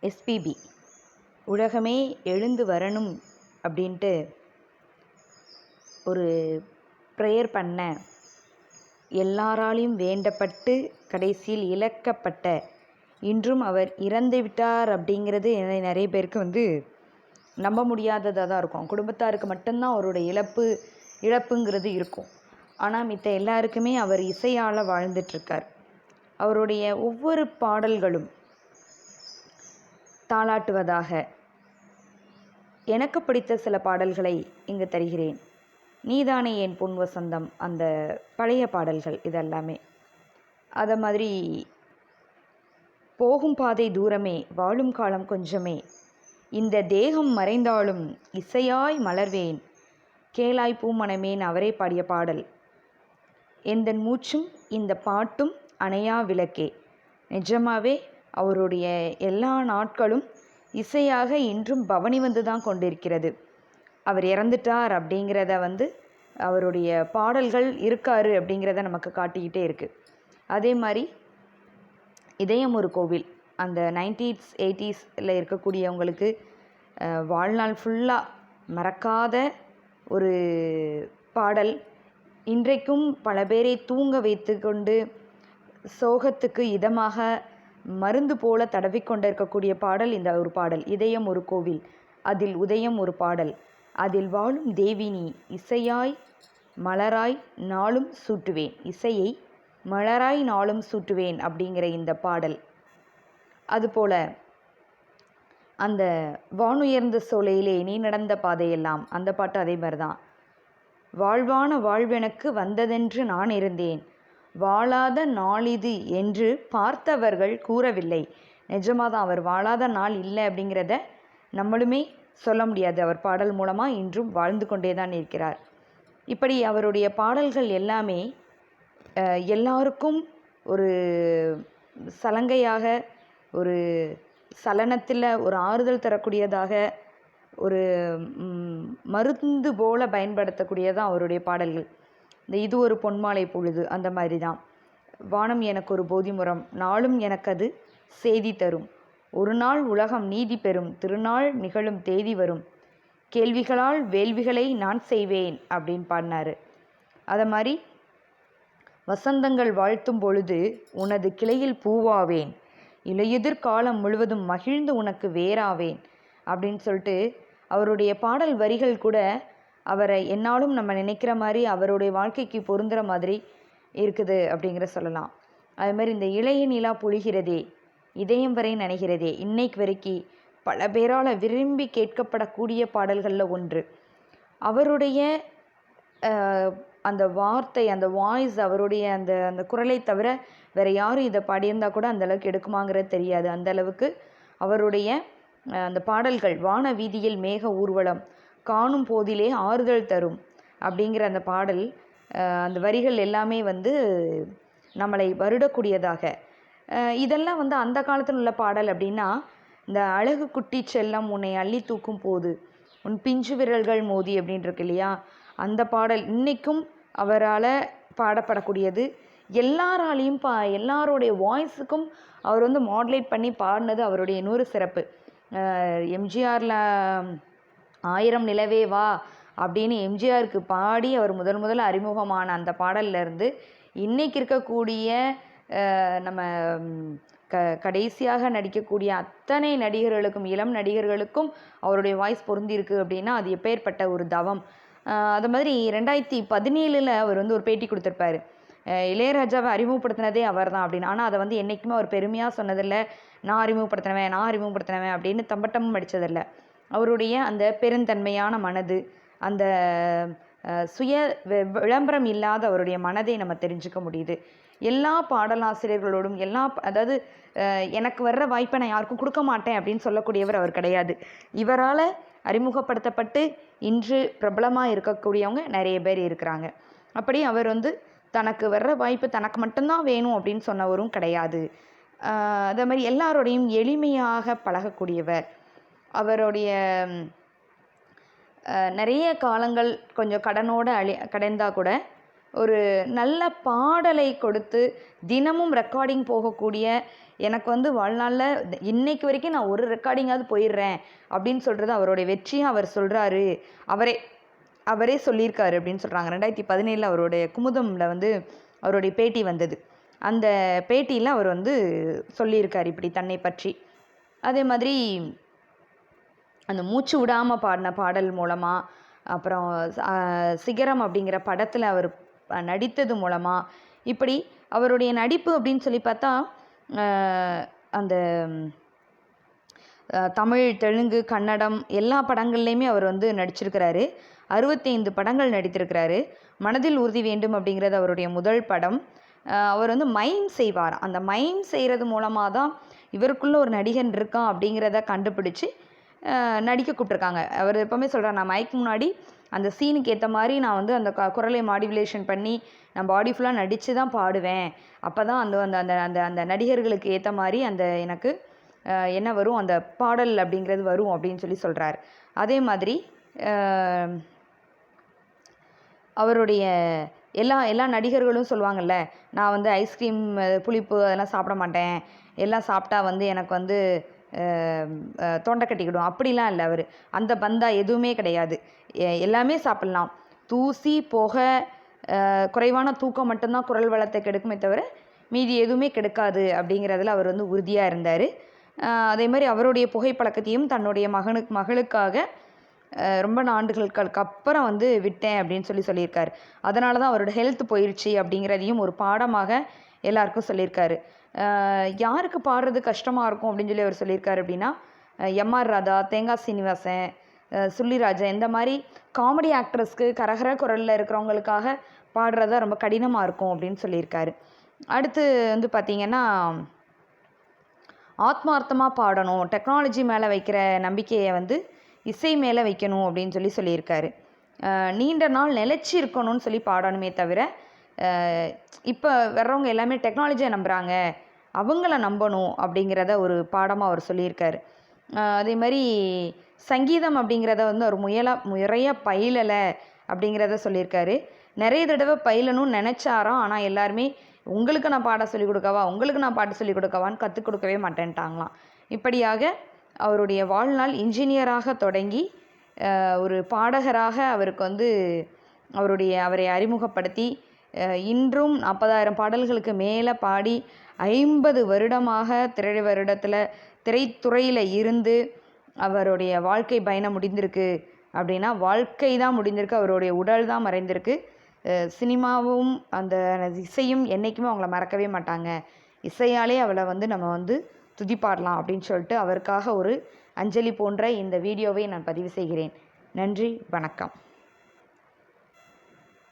SPB உலகமே எழுந்து வரணும் அப்படின்ட்டு ஒரு ப்ரேயர் பண்ண, எல்லாராலையும் வேண்டப்பட்டு கடைசியில் இழக்கப்பட்ட, இன்றும் அவர் இறந்து விட்டார் அப்படிங்கிறது நிறைய பேருக்கு நம்ப முடியாததாக தான் இருக்கும். குடும்பத்தாருக்கு மட்டும்தான் அவருடைய இழப்புங்கிறது இருக்கும். ஆனால் மித்த எல்லாருக்குமே அவர் இசையால் வாழ்ந்துட்டுருக்கார். அவருடைய ஒவ்வொரு பாடல்களும் தாளாட்டுவதாக. எனக்கு பிடித்த சில பாடல்களை இங்கு தருகிறேன். நீதானே என் பொன் வசந்தம், அந்த பழைய பாடல்கள் இதெல்லாமே. அதை மாதிரி போகும் பாதை தூரமே, வாழும் காலம் கொஞ்சமே, இந்த தேகம் மறைந்தாலும் இசையாய் மலர்வேன், கேளாய் பூமணமேன் அவரே பாடிய பாடல். எந்தன் மூச்சும் இந்த பாட்டும் அணையா விளக்கே. நிஜமாவே அவருடைய எல்லா நாட்களும் இசையாக இன்றும் பவனி வந்து தான் கொண்டிருக்கிறது. அவர் இறந்துட்டார் அப்படிங்கிறத அவருடைய பாடல்கள் இருக்காரு அப்படிங்கிறத நமக்கு காட்டிக்கிட்டே இருக்குது. அதே மாதிரி இதயம் ஒரு கோவில், அந்த 90s 80s இருக்கக்கூடியவங்களுக்கு வாழ்நாள் ஃபுல்லாக மறக்காத ஒரு பாடல். இன்றைக்கும் பல பேரை தூங்க வைத்து கொண்டு சோகத்துக்கு இதமாக மருந்து போல தடவிக்கொண்டு இருக்கக்கூடிய பாடல் இந்த ஒரு பாடல். இதயம் ஒரு கோவில், அதில் உதயம் ஒரு பாடல், அதில் வாழும் தேவினி, இசையாய் மலராய் நாளும் சூட்டுவேன், இசையை மலராய் நாளும் சூட்டுவேன் அப்படிங்கிற இந்த பாடல். அதுபோல அந்த வானுயர்ந்த சோலையிலே நீ நடந்த பாதையெல்லாம், அந்த பாட்டு அதே மாதிரி தான். வாழ்வான வாழ்வெனக்கு வந்ததென்று நான் இருந்தேன், வாழாத நாளிது என்று பார்த்தவர்கள் கூறவில்லை. நிஜமாக தான், அவர் வாழாத நாள் இல்லை அப்படிங்கிறத நம்மளுமே சொல்ல முடியாது. அவர் பாடல் மூலமாக இன்றும் வாழ்ந்து கொண்டே தான் இருக்கிறார். இப்படி அவருடைய பாடல்கள் எல்லாமே எல்லாருக்கும் ஒரு சலங்கையாக, ஒரு சலனத்தில் ஒரு ஆறுதல் தரக்கூடியதாக, ஒரு மருந்து போல பயன்படுத்தக்கூடியதான் அவருடைய பாடல்கள். இந்த இது ஒரு பொன்மாலை பொழுது அந்த மாதிரி தான். வானம் எனக்கு ஒரு போதிமுறம், நாளும் எனக்கு அது செய்தி தரும், ஒரு நாள் உலகம் நீதி பெறும், திருநாள் நிகழும் தேதி வரும், கேள்விகளால் வேள்விகளை நான் செய்வேன் அப்படின்னு பாடினார். அதை மாதிரி வசந்தங்கள் வாழ்த்தும் பொழுது உனது கிளையில் பூவாவேன், இலையுதிர் காலம் முழுவதும் மகிழ்ந்து உனக்கு வேறாவேன் அப்படின்னு சொல்லிட்டு அவருடைய பாடல் வரிகள் கூட அவரை என்னாலும் நம்ம நினைக்கிற மாதிரி அவருடைய வாழ்க்கைக்கு பொருந்துகிற மாதிரி இருக்குது அப்படிங்கிற சொல்லலாம். அது மாதிரி இந்த இளைய நிலா பொழிகிறதே, இதயம் வரை நனைகிறதே, இன்னைக்கு வரைக்கும் பல பேரால் விரும்பி கேட்கப்படக்கூடிய பாடல்களில் ஒன்று. அவருடைய அந்த வார்த்தை, அந்த வாய்ஸ், அவருடைய அந்த அந்த குரலை தவிர வேறு யாரும் இதை பாடியிருந்தால் கூட அந்தளவுக்கு எடுக்குமாங்கிறது தெரியாது. அந்தளவுக்கு அவருடைய அந்த பாடல்கள், வான வீதியில் மேக ஊர்வலம், காணும் போதிலே ஆறுதல் தரும் அப்படிங்கிற அந்த பாடல், அந்த வரிகள் எல்லாமே நம்மளை வருடக்கூடியதாக. இதெல்லாம் அந்த காலத்தில் உள்ள பாடல். அப்படின்னா இந்த அழகு குட்டி செல்லம் உன்னை அள்ளி தூக்கும் போது உன் பிஞ்சு விரல்கள் மோதி அப்படின்னு இருக்கு இல்லையா, அந்த பாடல் இன்றைக்கும் அவரால் பாடப்படக்கூடியது. எல்லாராலையும் எல்லாருடைய வாய்ஸுக்கும் அவர் மாடுலேட் பண்ணி பாடினது அவருடைய இன்னொரு சிறப்பு. எம்ஜிஆரில் 1000 நிலவே வா அப்படின்னு எம்ஜிஆருக்கு பாடி அவர் முதல்ல அறிமுகமான அந்த பாடல்லேருந்து இன்றைக்கி இருக்கக்கூடிய நம்ம கடைசியாக நடிக்கக்கூடிய அத்தனை நடிகர்களுக்கும், இளம் நடிகர்களுக்கும் அவருடைய வாய்ஸ் பொருந்திருக்கு அப்படின்னா அது எப்பேற்பட்ட ஒரு தவம். அது மாதிரி 2017 அவர் ஒரு பேட்டி கொடுத்துருப்பாரு. இளையராஜாவை அறிமுகப்படுத்தினதே அவர் தான் அப்படின்னு. ஆனால் அதை என்றைக்குமே அவர் பெருமையாக சொன்னதில்லை. நான் அறிமுகப்படுத்தினவேன் அப்படின்னு தம்பட்டமும் அடித்ததில்லை. அவருடைய அந்த பெருந்தன்மையான மனது, அந்த சுய விளம்பரம் இல்லாத அவருடைய மனதை நம்ம தெரிஞ்சுக்க முடியுது. எல்லா பாடலாசிரியர்களோடும் அதாவது எனக்கு வர்ற வாய்ப்பை நான் யாருக்கும் கொடுக்க மாட்டேன் அப்படின்னு சொல்லக்கூடியவர் அவர் கிடையாது. இவரால் அறிமுகப்படுத்தப்பட்டு இன்று பிரபலமாக இருக்கக்கூடியவங்க நிறைய பேர் இருக்கிறாங்க. அப்படி அவர் தனக்கு வர்ற வாய்ப்பு தனக்கு மட்டும்தான் வேணும் அப்படின்னு சொன்னவரும் கிடையாது. அதே மாதிரி எல்லாரோடையும் எளிமையாக பழகக்கூடியவர். அவருடைய நிறைய காலங்கள் கொஞ்சம் கடனோடு கடைந்தால் கூட ஒரு நல்ல பாடலை கொடுத்து தினமும் ரெக்கார்டிங் போகக்கூடிய எனக்கு வந்து வாழ்நாளில் இன்னைக்கு வரைக்கும் நான் ஒரு ரெக்கார்டிங்காவது போயிடுறேன் அப்படின்னு சொல்கிறது அவருடைய வெற்றியும் அவர் சொல்கிறாரு. அவரே சொல்லியிருக்காரு அப்படின்னு சொல்கிறாங்க. 2017 அவருடைய குமுதமில் வந்து அவருடைய பேட்டி வந்தது. அந்த பேட்டியில் அவர் வந்து சொல்லியிருக்கார் இப்படி தன்னை பற்றி. அதே மாதிரி அந்த மூச்சு விடாமல் பாடின பாடல் மூலமாக, அப்புறம் சிகரம் அப்படிங்கிற படத்தில் அவர் நடித்தது மூலமாக, இப்படி அவருடைய நடிப்பு அப்படின்னு சொல்லி பார்த்தா அந்த தமிழ், தெலுங்கு, கன்னடம் எல்லா படங்கள்லேயுமே அவர் வந்து நடிச்சிருக்கிறாரு. 65 படங்கள் நடித்திருக்கிறாரு. மனதில் உறுதி வேண்டும் அப்படிங்கிறது அவருடைய முதல் படம். அவர் வந்து மைம் செய்வார். அந்த மைம் செய்கிறது மூலமாக தான் இவருக்குள்ளே ஒரு நடிகன் இருக்கான் அப்படிங்கிறத கண்டுபிடிச்சி நடிக்க கூப்பிட்ருக்காங்க. அவர் எப்போவுமே சொல்கிறார், நான் மைக்கு முன்னாடி அந்த சீனுக்கு ஏற்ற மாதிரி நான் வந்து அந்த குரலை மாடுலேஷன் பண்ணி நான் பாடி ஃபுல்லாக நடித்து தான் பாடுவேன். அப்போ தான் அந்த அந்த அந்த அந்த நடிகர்களுக்கு ஏற்ற மாதிரி அந்த எனக்கு என்ன வரும், அந்த பாடல் அப்படிங்கிறது வரும் அப்படின்னு சொல்லி சொல்கிறார். அதே மாதிரி அவருடைய எல்லா நடிகர்களும் சொல்லுவாங்கள்ல, நான் வந்து ஐஸ்கிரீம், புளிப்பு அதெல்லாம் சாப்பிட மாட்டேன், எல்லாம் சாப்பிட்டா வந்து எனக்கு வந்து தொண்டை கட்டிக்கிடும். அப்படிலாம் இல்லை அவர். அந்த பந்தா எதுவுமே கிடையாது. எல்லாமே சாப்பிட்லாம். தூசி, புகை, குறைவான தூக்கம் மட்டும்தான் குரல் வளத்தை கெடுக்குமே தவிர மீதி எதுவுமே கெடுக்காது அப்படிங்கிறதுல அவர் வந்து உறுதியாக இருந்தார். அதே மாதிரி அவருடைய புகைப்பழக்கத்தையும் தன்னுடைய மகளுக்காக ரொம்ப ஆண்டுகளுக்கு அப்புறம் வந்து விட்டேன் அப்படின்னு சொல்லியிருக்காரு. அதனால தான் அவரோட ஹெல்த் போயிடுச்சு அப்படிங்கிறதையும் ஒரு பாடமாக எல்லாருக்கும் சொல்லியிருக்காரு. யாருக்கு பாடுறது கஷ்டமாக இருக்கும் அப்படின்னு சொல்லி அவர் சொல்லியிருக்காரு அப்படின்னா, எம்ஆர் ராதா, தேங்காய் சீனிவாசன், சுள்ளிராஜா இந்த மாதிரி காமெடி ஆக்ட்ரஸ்க்கு கரகர குரலில் இருக்கிறவங்களுக்காக பாடுறதா ரொம்ப கடினமாக இருக்கும் அப்படின்னு சொல்லியிருக்காரு. அடுத்து வந்து பார்த்திங்கன்னா, ஆத்மார்த்தமாக பாடணும், டெக்னாலஜி மேலே வைக்கிற நம்பிக்கையை வந்து இசை மேலே வைக்கணும் அப்படின்னு சொல்லியிருக்காரு. நீண்ட நாள் நிலச்சி இருக்கணும்னு சொல்லி பாடணுமே தவிர, இப்போ வர்றவங்க எல்லாமே டெக்னாலஜியை நம்புகிறாங்க, அவங்கள நம்பணும் அப்படிங்கிறத ஒரு பாடமாக அவர் சொல்லியிருக்காரு. அதே மாதிரி சங்கீதம் அப்படிங்கிறத வந்து அவர் முறையாக பயிலலை அப்படிங்கிறத சொல்லியிருக்காரு. நிறைய தடவை பயிலணும்னு நினச்சாராம். ஆனால் எல்லாருமே உங்களுக்கு நான் பாட சொல்லிக் கொடுக்கவா, உங்களுக்கு நான் பாட்டு சொல்லிக் கொடுக்கவான்னு கற்றுக் கொடுக்கவே மாட்டேன்ட்டாங்களாம். இப்படியாக அவருடைய வாழ்நாள் இன்ஜினியராக தொடங்கி ஒரு பாடகராக அவருக்கு வந்து அவரை அறிமுகப்படுத்தி இன்றும் 40,000 பாடல்களுக்கு மேலே பாடி 50 வருடமாக திரைத்துறையில் இருந்து அவருடைய வாழ்க்கை பயணம் முடிந்திருக்கு. அப்படின்னா வாழ்க்கை தான் முடிந்திருக்கு, அவருடைய உடல் தான் மறைந்திருக்கு. சினிமாவும் அந்த இசையும் என்றைக்குமே அவங்கள மறக்கவே மாட்டாங்க. இசையாலே அவளை வந்து நம்ம வந்து துதிப்பாடலாம் அப்படின்னு சொல்லிட்டு அவருக்காக ஒரு அஞ்சலி போன்ற இந்த வீடியோவை நான் பதிவு செய்கிறேன். நன்றி, வணக்கம்.